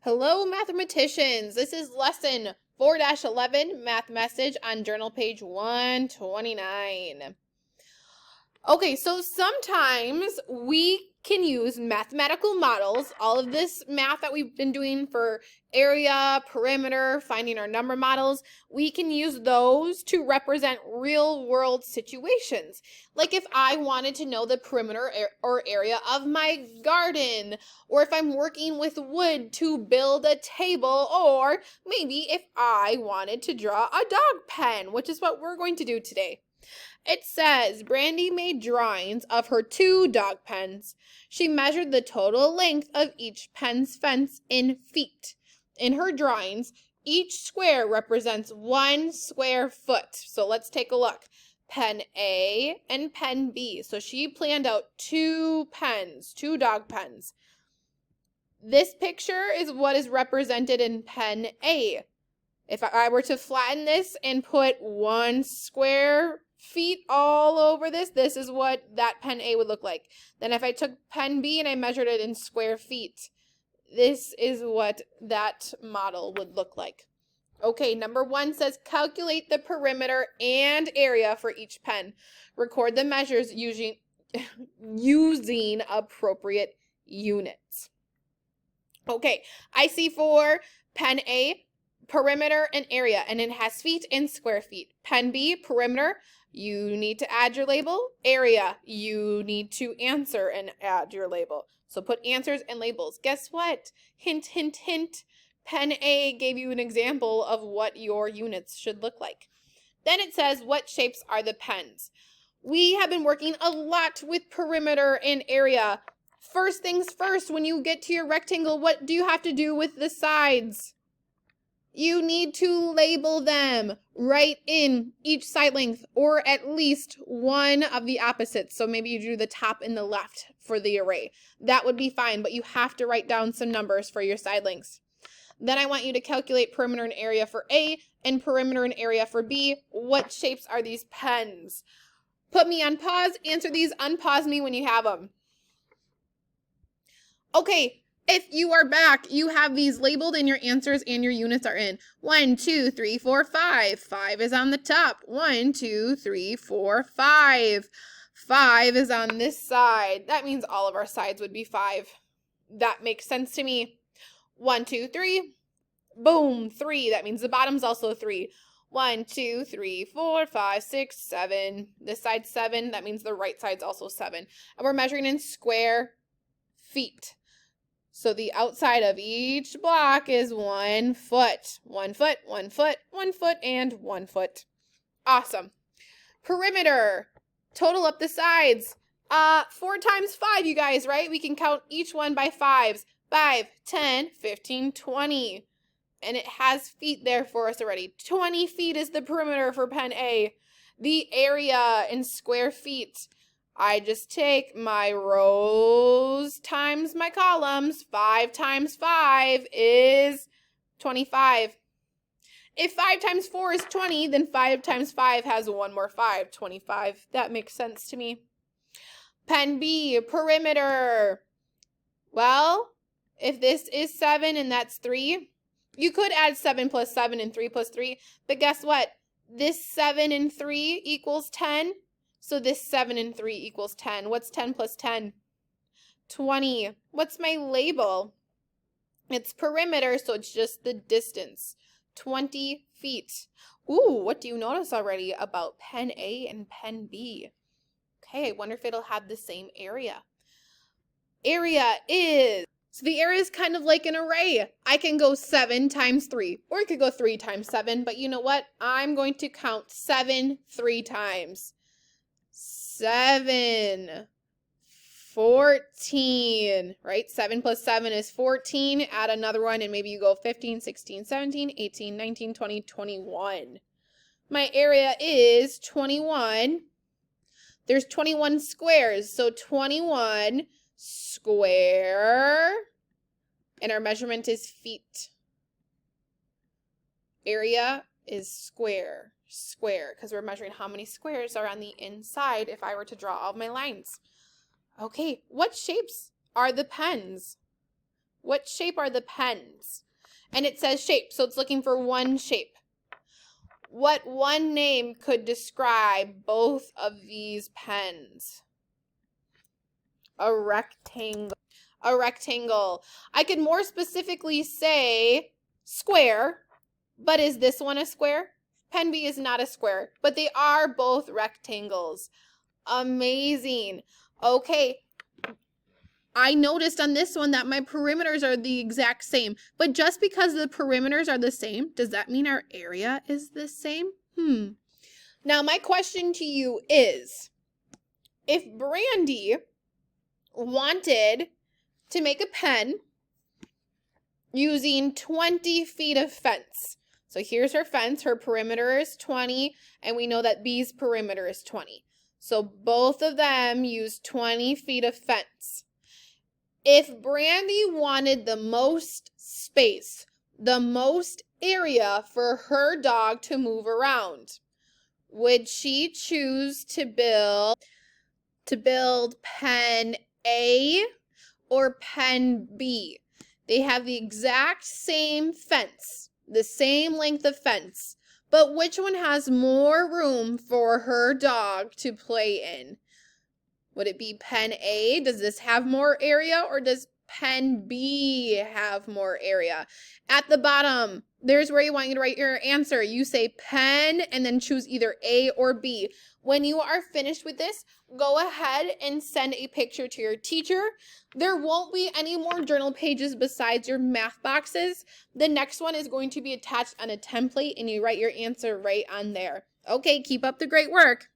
Hello, mathematicians. This is lesson 4-11, math message on journal page 129. Okay, so sometimes we can use mathematical models. All of this math that we've been doing for area, perimeter, finding our number models, we can use those to represent real world situations. Like if I wanted to know the perimeter or area of my garden, or if I'm working with wood to build a table, or maybe if I wanted to draw a dog pen, which is what we're going to do today. It says Brandy made drawings of her 2 dog pens. She measured the total length of each pen's fence in feet. In her drawings, each square represents 1 square foot. So let's take a look. Pen A and pen B. So she planned out 2 pens, 2 dog pens. This picture is what is represented in pen A. If I were to flatten this and put 1 square feet all over this is what that pen A would look like. Then if I took pen B and I measured it in square feet, this is what that model would look like. Okay, number 1 says calculate the perimeter and area for each pen. Record the measures using appropriate units. Okay, I see for pen A, perimeter and area, and it has feet and square feet. Pen B, perimeter, you need to add your label. Area, you need to answer and add your label. So put answers and labels. Guess what? Hint, hint, hint. Pen A gave you an example of what your units should look like. Then it says, what shapes are the pens? We have been working a lot with perimeter and area. First things first, when you get to your rectangle, what do you have to do with the sides? You need to label them. Write in each side length, or at least one of the opposites. So maybe you do the top and the left for the array. That would be fine, but you have to write down some numbers for your side lengths. Then I want you to calculate perimeter and area for A and perimeter and area for B. What shapes are these pens? Put me on pause. Answer these. Unpause me when you have them. Okay. If you are back, you have these labeled and your answers and your units are in. 1, 2, 3, 4, 5. 5 is on the top. 1, 2, 3, 4, 5. 5 is on this side. That means all of our sides would be 5. That makes sense to me. 1, 2, 3. Boom, 3. That means the bottom's also 3. 1, 2, 3, 4, 5, 6, 7. This side's 7. That means the right side's also 7. And we're measuring in square feet. So the outside of each block is 1 foot. 1 foot, 1 foot, 1 foot, and 1 foot. Awesome. Perimeter. Total up the sides. 4 times 5, you guys, right? We can count each one by 5s. 5, 10, 15, 20. And it has feet there for us already. 20 feet is the perimeter for pen A. The area in square feet. I just take my rows times my columns. 5 times 5 is 25. If 5 times 4 is 20, then 5 times 5 has one more 5, 25. That makes sense to me. Pen B, perimeter. Well, if this is 7 and that's 3, you could add 7 plus 7 and 3 plus 3. But guess what? This 7 and 3 equals 10. So this 7 and 3 equals 10. What's 10 plus 10? 20. What's my label? It's perimeter, so it's just the distance. 20 feet. Ooh, what do you notice already about pen A and pen B? Okay, I wonder if it'll have the same area. Area is, so the area is kind of like an array. I can go 7 times 3, or I could go 3 times 7, but you know what? I'm going to count 7 3 times. 7, 14, right? 7 plus 7 is 14. Add another one and maybe you go 15, 16, 17, 18, 19, 20, 21. My area is 21. There's 21 squares, so 21 square, and our measurement is feet. Area is square, because we're measuring how many squares are on the inside if I were to draw all of my lines. Okay, what shapes are the pens? What shape are the pens? And it says shape, so it's looking for one shape. What one name could describe both of these pens? A rectangle. A rectangle. I could more specifically say square, but is this one a square? Pen B is not a square, but they are both rectangles. Amazing. Okay. I noticed on this one that my perimeters are the exact same, but just because the perimeters are the same, does that mean our area is the same? Now my question to you is, if Brandy wanted to make a pen using 20 feet of fence, so here's her fence, her perimeter is 20, and we know that B's perimeter is 20. So both of them use 20 feet of fence. If Brandy wanted the most space, the most area for her dog to move around, would she choose to build pen A or pen B? They have the exact same fence, the same length of fence, but which one has more room for her dog to play in? Would it be pen A? Does this have more area, or does pen B have more area? At the bottom, there's where you want you to write your answer. You say pen and then choose either A or B. When you are finished with this, go ahead and send a picture to your teacher. There won't be any more journal pages besides your math boxes. The next one is going to be attached on a template, and you write your answer right on there. Okay, keep up the great work.